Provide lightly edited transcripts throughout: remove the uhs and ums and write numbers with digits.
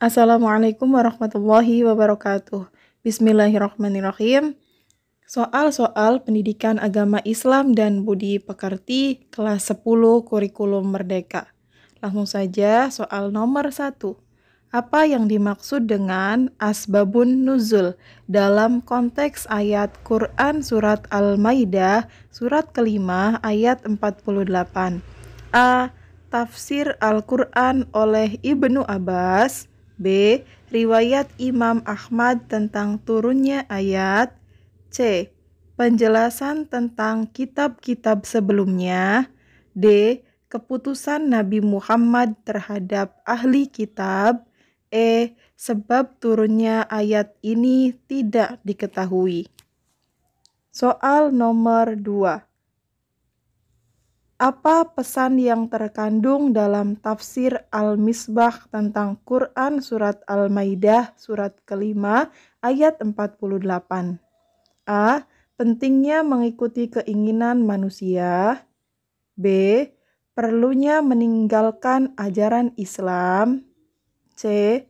Assalamualaikum warahmatullahi wabarakatuh. Bismillahirrahmanirrahim. Soal-soal pendidikan agama Islam dan budi pekerti kelas 10 kurikulum merdeka. Langsung saja soal nomor 1. Apa yang dimaksud dengan asbabun nuzul dalam konteks ayat Quran surat Al-Maidah surat kelima ayat 48? A. Tafsir Al-Quran oleh Ibnu Abbas. B. Riwayat Imam Ahmad tentang turunnya ayat. C. Penjelasan tentang kitab-kitab sebelumnya. D. Keputusan Nabi Muhammad terhadap ahli kitab. E. Sebab turunnya ayat ini tidak diketahui. Soal nomor 2. Apa pesan yang terkandung dalam tafsir Al-Misbah tentang Quran surat Al-Maidah surat kelima ayat 48? A. Pentingnya mengikuti keinginan manusia. B. Perlunya meninggalkan ajaran Islam. C.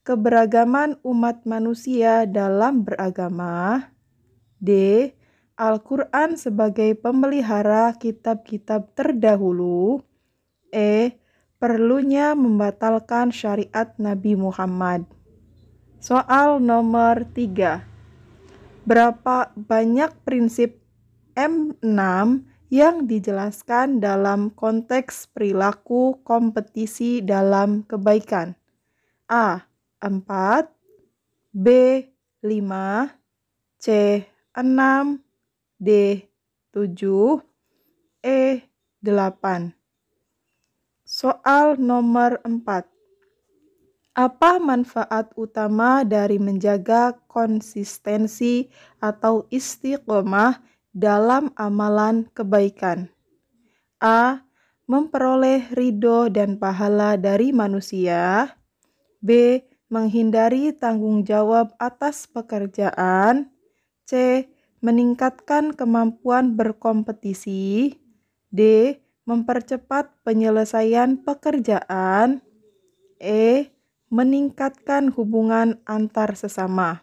Keberagaman umat manusia dalam beragama. D. Al-Quran sebagai pemelihara kitab-kitab terdahulu. E. Perlunya membatalkan syariat Nabi Muhammad. Soal nomor 3. Berapa banyak prinsip M6 yang dijelaskan dalam konteks perilaku kompetisi dalam kebaikan? A. 4, B. 5, C. 6, D. 7, E. 8. Soal nomor 4. Apa manfaat utama dari menjaga konsistensi atau istiqomah dalam amalan kebaikan? A. Memperoleh ridho dan pahala dari manusia. B. Menghindari tanggung jawab atas pekerjaan. C. Meningkatkan kemampuan berkompetisi. D. Mempercepat penyelesaian pekerjaan. E. Meningkatkan hubungan antar sesama.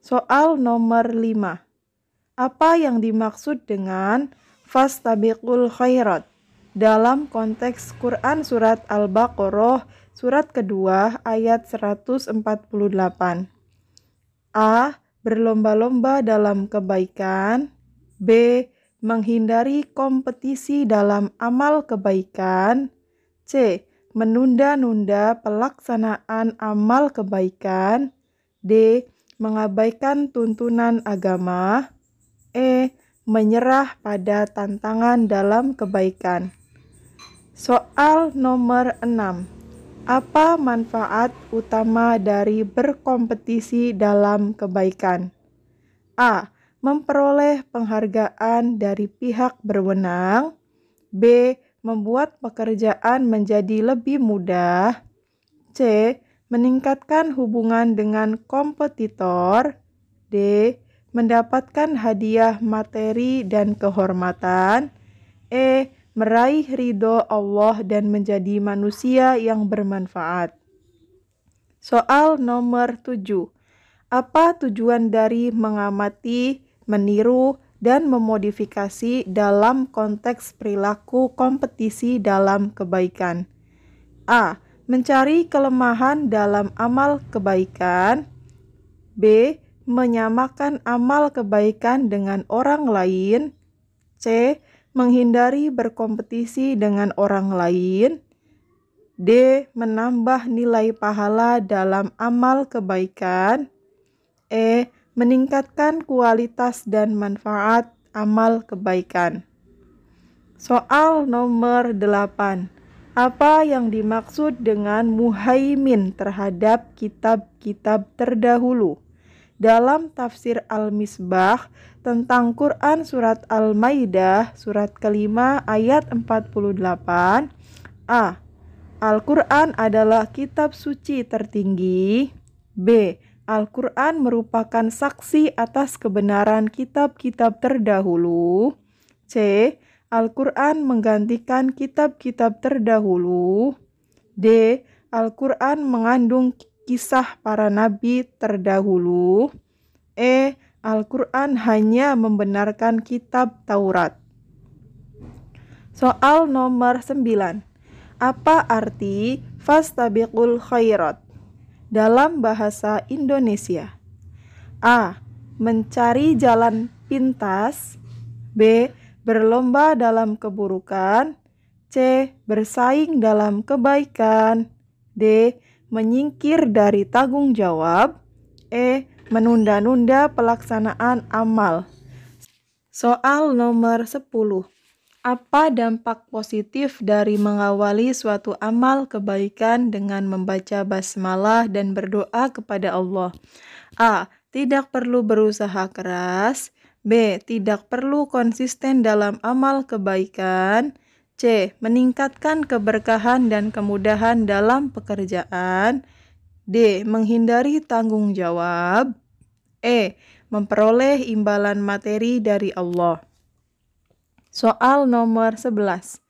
Soal nomor 5. Apa yang dimaksud dengan fastabiqul khairat dalam konteks Quran surat Al-Baqarah surat kedua ayat 148? A. Berlomba-lomba dalam kebaikan. B. Menghindari kompetisi dalam amal kebaikan. C. Menunda-nunda pelaksanaan amal kebaikan. D. Mengabaikan tuntunan agama. E. Menyerah pada tantangan dalam kebaikan. Soal nomor 6. Apa manfaat utama dari berkompetisi dalam kebaikan? A. Memperoleh penghargaan dari pihak berwenang. B. Membuat pekerjaan menjadi lebih mudah. C. Meningkatkan hubungan dengan kompetitor. D. Mendapatkan hadiah materi dan kehormatan. E. Meraih ridho Allah dan menjadi manusia yang bermanfaat. Soal nomor 7. Apa tujuan dari mengamati, meniru, dan memodifikasi dalam konteks perilaku kompetisi dalam kebaikan? A. Mencari kelemahan dalam amal kebaikan. B. Menyamakan amal kebaikan dengan orang lain. C. Menghindari berkompetisi dengan orang lain. D. Menambah nilai pahala dalam amal kebaikan. E. Meningkatkan kualitas dan manfaat amal kebaikan. Soal nomor 8. Apa yang dimaksud dengan muhaimin terhadap kitab-kitab terdahulu? Dalam tafsir Al-Misbah tentang Quran surat Al-Maidah surat kelima ayat 48. A. Al-Quran adalah kitab suci tertinggi. B. Al-Quran merupakan saksi atas kebenaran kitab-kitab terdahulu. C. Al-Quran menggantikan kitab-kitab terdahulu. D. Al-Quran mengandung kisah para nabi terdahulu. Al-Quran hanya membenarkan kitab Taurat. Soal nomor 9. Apa arti fastabiqul khairat dalam bahasa Indonesia? A. Mencari jalan pintas. B. Berlomba dalam keburukan. C. Bersaing dalam kebaikan. D. Menyingkir dari tanggung jawab. E. Menunda-nunda pelaksanaan amal. Soal nomor 10. Apa dampak positif dari mengawali suatu amal kebaikan dengan membaca basmalah dan berdoa kepada Allah? A. Tidak perlu berusaha keras. B. Tidak perlu konsisten dalam amal kebaikan. C. Meningkatkan keberkahan dan kemudahan dalam pekerjaan. D. Menghindari tanggung jawab. E. Memperoleh imbalan materi dari Allah. Soal nomor 11.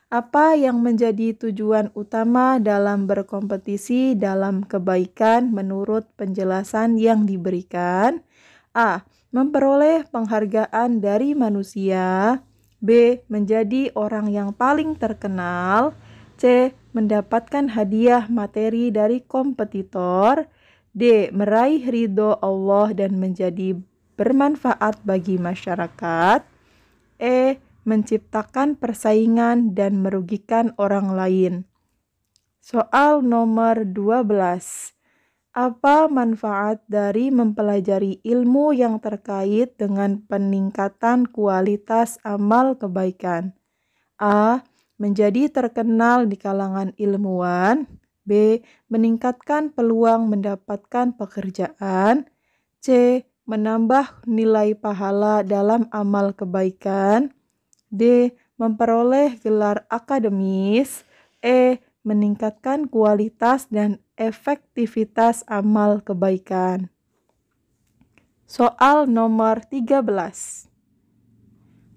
Apa yang menjadi tujuan utama dalam berkompetisi dalam kebaikan menurut penjelasan yang diberikan? A. Memperoleh penghargaan dari manusia. B. Menjadi orang yang paling terkenal. C. Mendapatkan hadiah materi dari kompetitor. D. Meraih ridho Allah dan menjadi bermanfaat bagi masyarakat. E. Menciptakan persaingan dan merugikan orang lain. Soal nomor 12. Apa manfaat dari mempelajari ilmu yang terkait dengan peningkatan kualitas amal kebaikan? A. Menjadi terkenal di kalangan ilmuwan. B. Meningkatkan peluang mendapatkan pekerjaan. C. Menambah nilai pahala dalam amal kebaikan. D. Memperoleh gelar akademis. E. Meningkatkan kualitas dan efektivitas amal kebaikan. Soal nomor 13.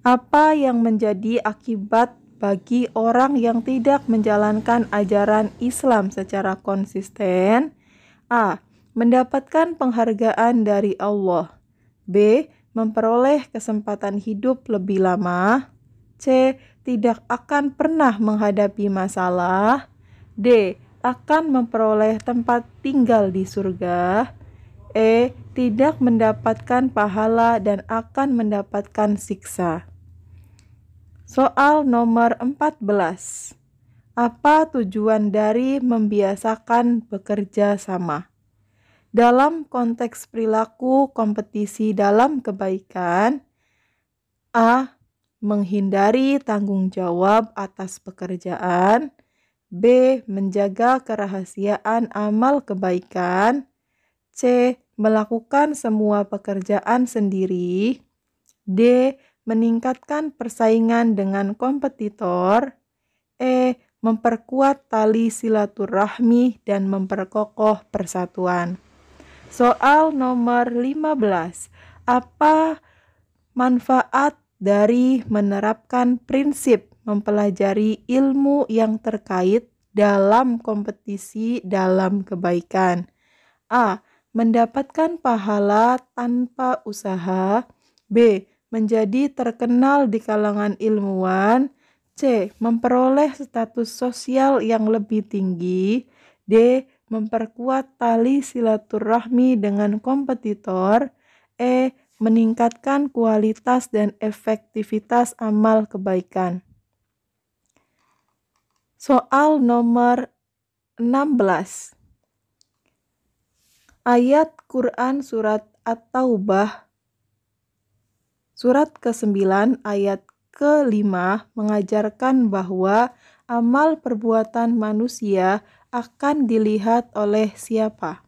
Apa yang menjadi akibat bagi orang yang tidak menjalankan ajaran Islam secara konsisten? A. Mendapatkan penghargaan dari Allah. B. Memperoleh kesempatan hidup lebih lama. C. Tidak akan pernah menghadapi masalah. D. Akan memperoleh tempat tinggal di surga. E. Tidak mendapatkan pahala dan akan mendapatkan siksa. Soal nomor 14. Apa tujuan dari membiasakan bekerja sama? Dalam konteks perilaku kompetisi dalam kebaikan. A. Menghindari tanggung jawab atas pekerjaan. B. Menjaga kerahasiaan amal kebaikan. C. Melakukan semua pekerjaan sendiri. D. Meningkatkan persaingan dengan kompetitor. E. Memperkuat tali silaturahmi dan memperkokoh persatuan. Soal nomor 15. Apa manfaat dari menerapkan prinsip mempelajari ilmu yang terkait dalam kompetisi dalam kebaikan? A. Mendapatkan pahala tanpa usaha. B. Menjadi terkenal di kalangan ilmuwan. C. Memperoleh status sosial yang lebih tinggi. D. Memperkuat tali silaturahmi dengan kompetitor. E. Meningkatkan kualitas dan efektivitas amal kebaikan. Soal nomor 16. Ayat Quran Surat At-Taubah Surat ke-9 ayat ke-5 mengajarkan bahwa amal perbuatan manusia akan dilihat oleh siapa?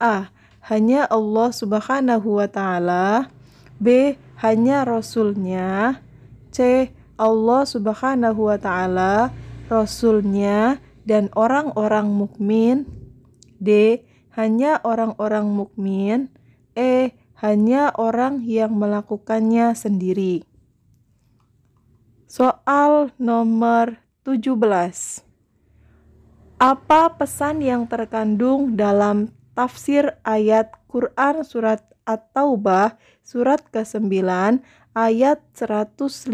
A. Hanya Allah Subhanahu wa Ta'ala. B. Hanya Rasulnya. C. Allah Subhanahu wa Ta'ala, Rasulnya, dan orang-orang mukmin. D. Hanya orang-orang mukmin. E. Hanya orang yang melakukannya sendiri. Soal nomor 17. Apa pesan yang terkandung dalam tafsir ayat Quran surat At-Taubah surat ke-9 ayat 105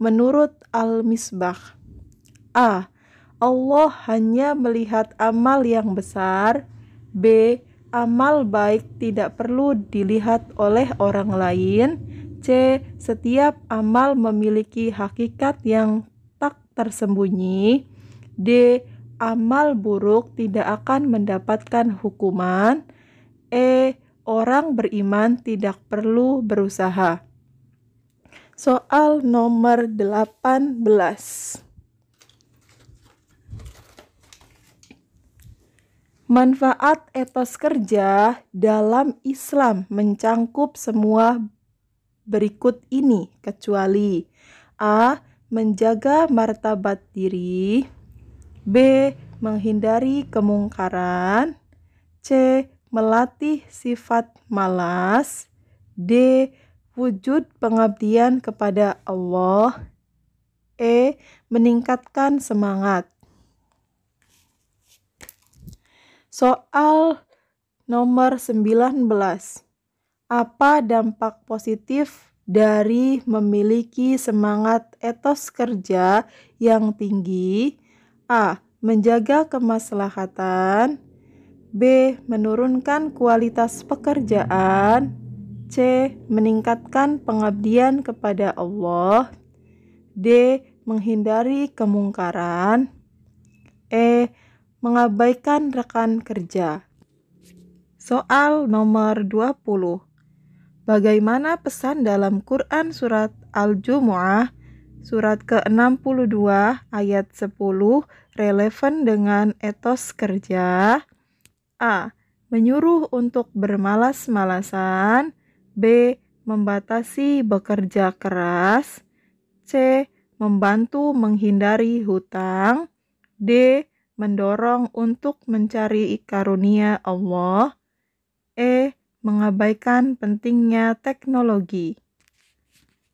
menurut Al-Misbah? A. Allah hanya melihat amal yang besar. B. Amal baik tidak perlu dilihat oleh orang lain. C. Setiap amal memiliki hakikat yang tak tersembunyi. D. Amal buruk tidak akan mendapatkan hukuman. E. Orang beriman tidak perlu berusaha. Soal nomor 18. Manfaat etos kerja dalam Islam mencangkup semua berikut ini kecuali A. Menjaga martabat diri. B. Menghindari kemungkaran. C. Melatih sifat malas. D. Wujud pengabdian kepada Allah. E. Meningkatkan semangat. Soal nomor 19. Apa dampak positif dari memiliki semangat etos kerja yang tinggi? A. Menjaga kemaslahatan. B. Menurunkan kualitas pekerjaan. C. Meningkatkan pengabdian kepada Allah. D. Menghindari kemungkaran. E. Mengabaikan rekan kerja. Soal nomor 20. Bagaimana pesan dalam Quran surat Al-Jumu'ah surat ke-62 ayat 10 relevan dengan etos kerja? A. Menyuruh untuk bermalas-malasan. B. Membatasi bekerja keras. C. Membantu menghindari hutang. D. Mendorong untuk mencari karunia Allah. E. Mengabaikan pentingnya teknologi.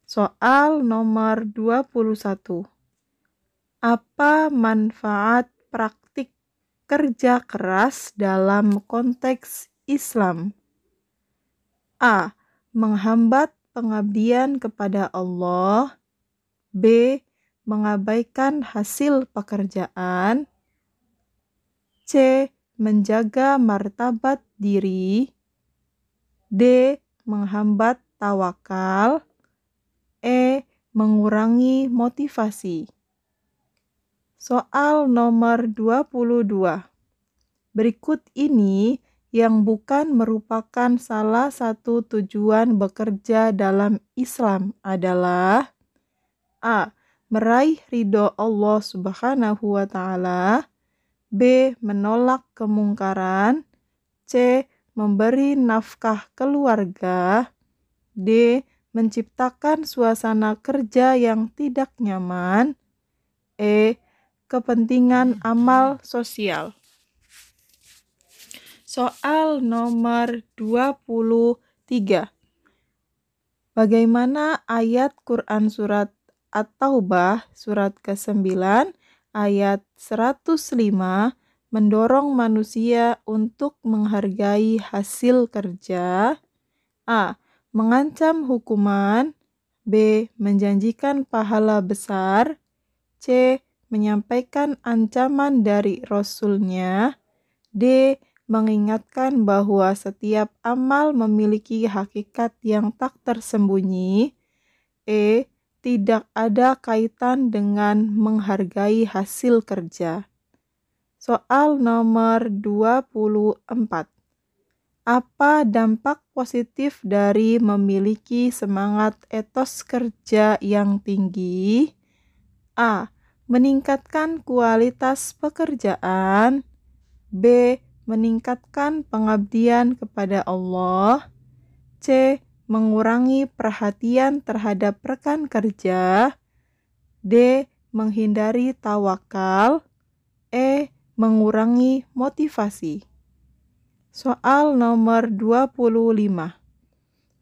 Soal nomor 21. Apa manfaat praktik kerja keras dalam konteks Islam? A. Menghambat pengabdian kepada Allah. B. Mengabaikan hasil pekerjaan. C. Menjaga martabat diri. D. Menghambat tawakal. E. Mengurangi motivasi. Soal nomor 22. Berikut ini yang bukan merupakan salah satu tujuan bekerja dalam Islam adalah A. Meraih ridho Allah Subhanahu wa Ta'ala. B. Menolak kemungkaran. C. Memberi nafkah keluarga. D. Menciptakan suasana kerja yang tidak nyaman. E. Kepentingan amal sosial. Soal nomor 23. Bagaimana ayat Quran surat At-Taubah surat ke-9 ayat 105 mendorong manusia untuk menghargai hasil kerja? A. Mengancam hukuman. B. Menjanjikan pahala besar. C. Menyampaikan ancaman dari Rasul-Nya. D. Mengingatkan bahwa setiap amal memiliki hakikat yang tak tersembunyi. E. Tidak ada kaitan dengan menghargai hasil kerja. Soal nomor 24. Apa dampak positif dari memiliki semangat etos kerja yang tinggi? A. Meningkatkan kualitas pekerjaan. B. Meningkatkan pengabdian kepada Allah. C. Mengurangi perhatian terhadap rekan kerja. D. Menghindari tawakal. E. Mengurangi motivasi. Soal nomor 25.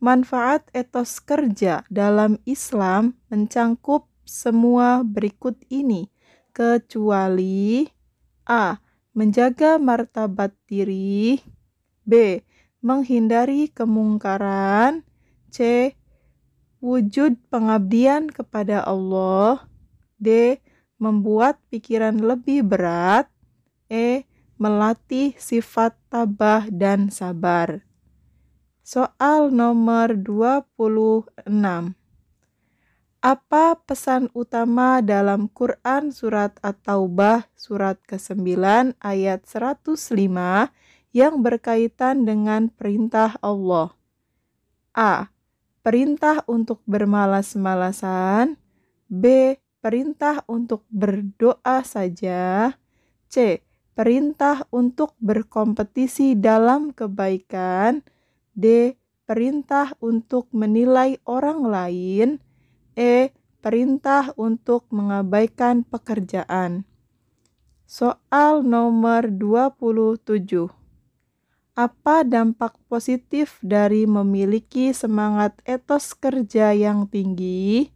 Manfaat etos kerja dalam Islam mencangkup semua berikut ini kecuali A. Menjaga martabat diri. B. Menghindari kemungkaran. C. Wujud pengabdian kepada Allah. D. Membuat pikiran lebih berat. E. Melatih sifat tabah dan sabar. Soal nomor 26. Apa pesan utama dalam Quran Surat At-Taubah surat ke-9 ayat 105 yang berkaitan dengan perintah Allah? A. Perintah untuk bermalas-malasan. B. Perintah untuk berdoa saja. C. Perintah untuk berkompetisi dalam kebaikan. D. Perintah untuk menilai orang lain. E. Perintah untuk mengabaikan pekerjaan. Soal nomor 27. Apa dampak positif dari memiliki semangat etos kerja yang tinggi?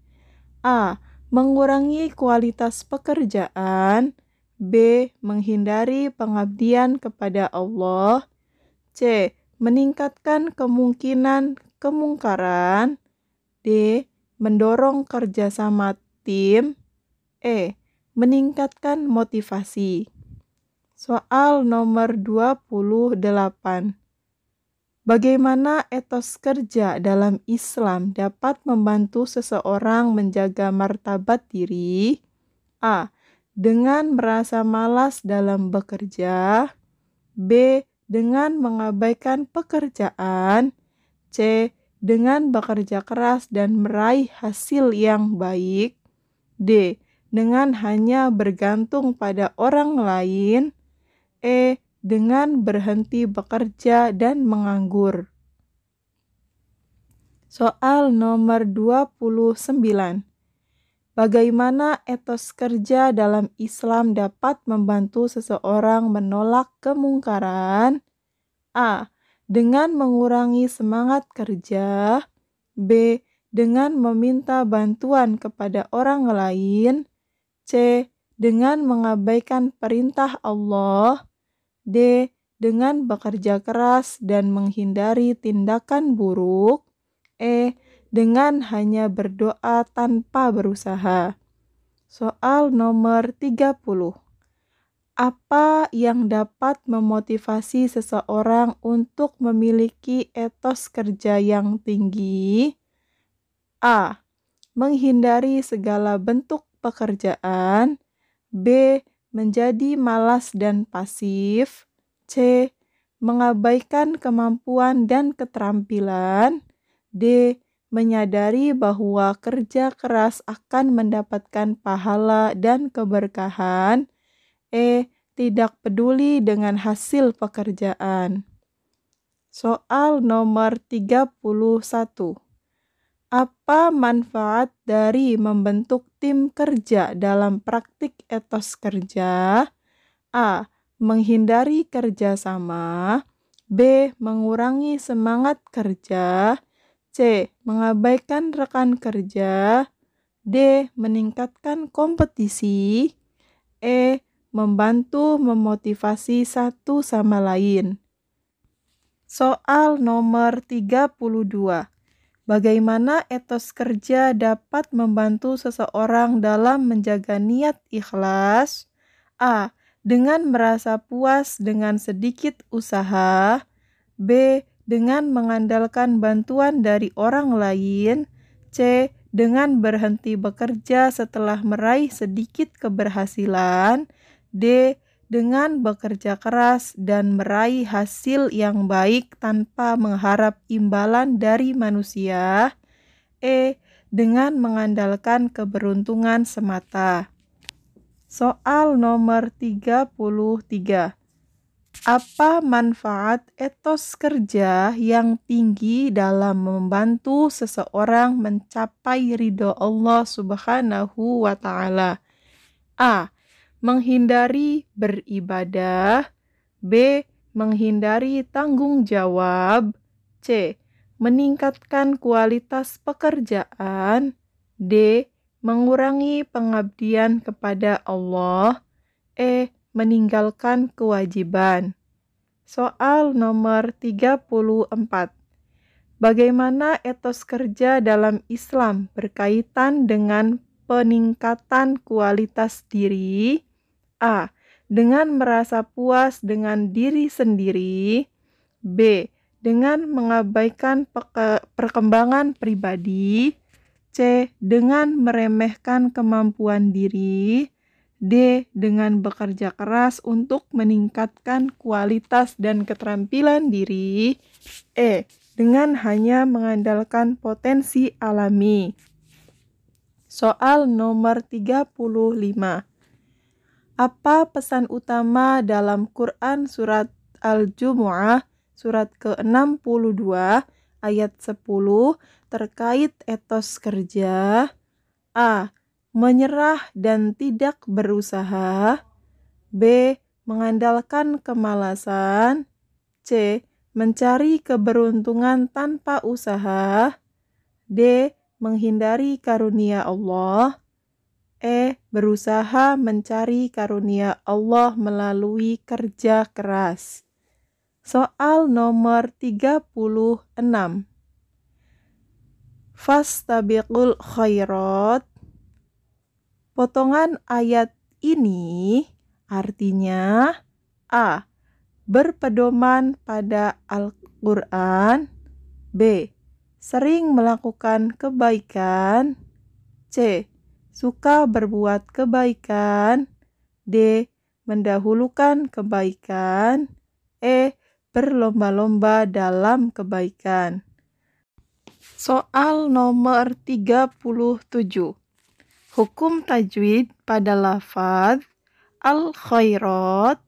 A. Mengurangi kualitas pekerjaan. B. Menghindari pengabdian kepada Allah. C. Meningkatkan kemungkinan kemungkaran. D. Mendorong kerjasama tim. E. Meningkatkan motivasi. Soal nomor 28. Bagaimana etos kerja dalam Islam dapat membantu seseorang menjaga martabat diri? A. Dengan merasa malas dalam bekerja. B. Dengan mengabaikan pekerjaan. C. Dengan bekerja keras dan meraih hasil yang baik. D. Dengan hanya bergantung pada orang lain. E. Dengan berhenti bekerja dan menganggur. Soal nomor 29. Bagaimana etos kerja dalam Islam dapat membantu seseorang menolak kemungkaran? A. Dengan mengurangi semangat kerja. B. Dengan meminta bantuan kepada orang lain. C. Dengan mengabaikan perintah Allah. D. Dengan bekerja keras dan menghindari tindakan buruk. E. Dengan hanya berdoa tanpa berusaha. Soal nomor 30. Apa yang dapat memotivasi seseorang untuk memiliki etos kerja yang tinggi? A. Menghindari segala bentuk pekerjaan. B. Menjadi malas dan pasif. C. Mengabaikan kemampuan dan keterampilan. D. Menyadari bahwa kerja keras akan mendapatkan pahala dan keberkahan. E. Tidak peduli dengan hasil pekerjaan. Soal nomor 31. Apa manfaat dari membentuk tim kerja dalam praktik etos kerja? A. Menghindari kerjasama. B. Mengurangi semangat kerja. C. Mengabaikan rekan kerja. D. Meningkatkan kompetisi. E. Membantu memotivasi satu sama lain. Soal nomor 32. Bagaimana etos kerja dapat membantu seseorang dalam menjaga niat ikhlas? A. Dengan merasa puas dengan sedikit usaha. B. Dengan mengandalkan bantuan dari orang lain. C. Dengan berhenti bekerja setelah meraih sedikit keberhasilan. D. Dengan bekerja keras dan meraih hasil yang baik tanpa mengharap imbalan dari manusia. E. Dengan mengandalkan keberuntungan semata. Soal nomor 33. Apa manfaat etos kerja yang tinggi dalam membantu seseorang mencapai ridho Allah Subhanahu wa Ta'ala? A. Menghindari beribadah. B. Menghindari tanggung jawab. C. Meningkatkan kualitas pekerjaan. D. Mengurangi pengabdian kepada Allah. E. meninggalkan kewajiban. Soal nomor 34. Bagaimana etos kerja dalam Islam berkaitan dengan peningkatan kualitas diri? A. Dengan merasa puas dengan diri sendiri. B. Dengan mengabaikan perkembangan pribadi. C. Dengan meremehkan kemampuan diri. D. Dengan bekerja keras untuk meningkatkan kualitas dan keterampilan diri. E. Dengan hanya mengandalkan potensi alami. Soal nomor 35. Apa pesan utama dalam Quran surat Al-Jumu'ah surat ke-62 ayat 10 terkait etos kerja? A. Menyerah dan tidak berusaha. B. Mengandalkan kemalasan. C. Mencari keberuntungan tanpa usaha. D. Menghindari karunia Allah. E. Berusaha mencari karunia Allah melalui kerja keras. Soal nomor 36. Fastabiqul khairat. Potongan ayat ini artinya A. Berpedoman pada Al-Quran. B. Sering melakukan kebaikan. C. Suka berbuat kebaikan. D. Mendahulukan kebaikan. E. Berlomba-lomba dalam kebaikan. Soal nomor 37. Hukum tajwid pada lafaz al-khairat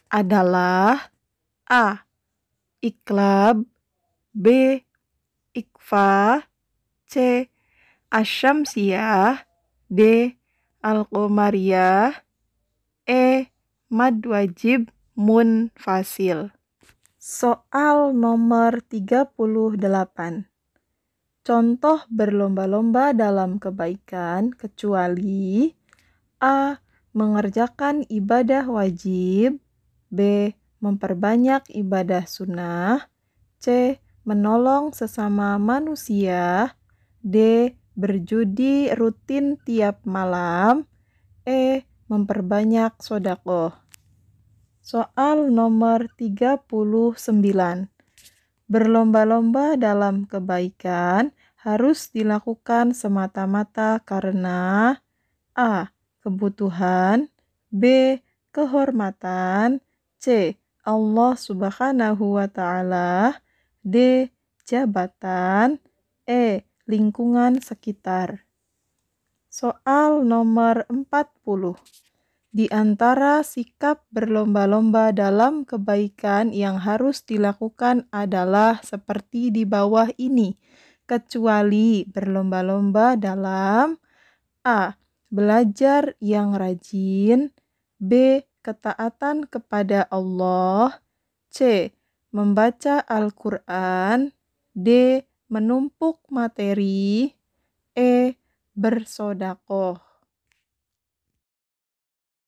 adalah A. Iqlab. B. Ikhfa. C. Asyamsiyah. D. Al-Qamariyah. E. Mad wajib munfasil. Soal nomor 38. Contoh berlomba-lomba dalam kebaikan kecuali A. Mengerjakan ibadah wajib. B. Memperbanyak ibadah sunnah. C. Menolong sesama manusia. D. Berjudi rutin tiap malam. E. Memperbanyak sedekah. Soal nomor 39. Berlomba-lomba dalam kebaikan harus dilakukan semata-mata karena A. Kebutuhan. B. Kehormatan. C. Allah Subhanahu wa Ta'ala. D. Jabatan. E. Lingkungan sekitar. Soal nomor 40. Di antara sikap berlomba-lomba dalam kebaikan yang harus dilakukan adalah seperti di bawah ini, kecuali berlomba-lomba dalam A. Belajar yang rajin. B. Ketaatan kepada Allah. C. Membaca Al-Quran. D. Menumpuk materi. E. Bersedekah.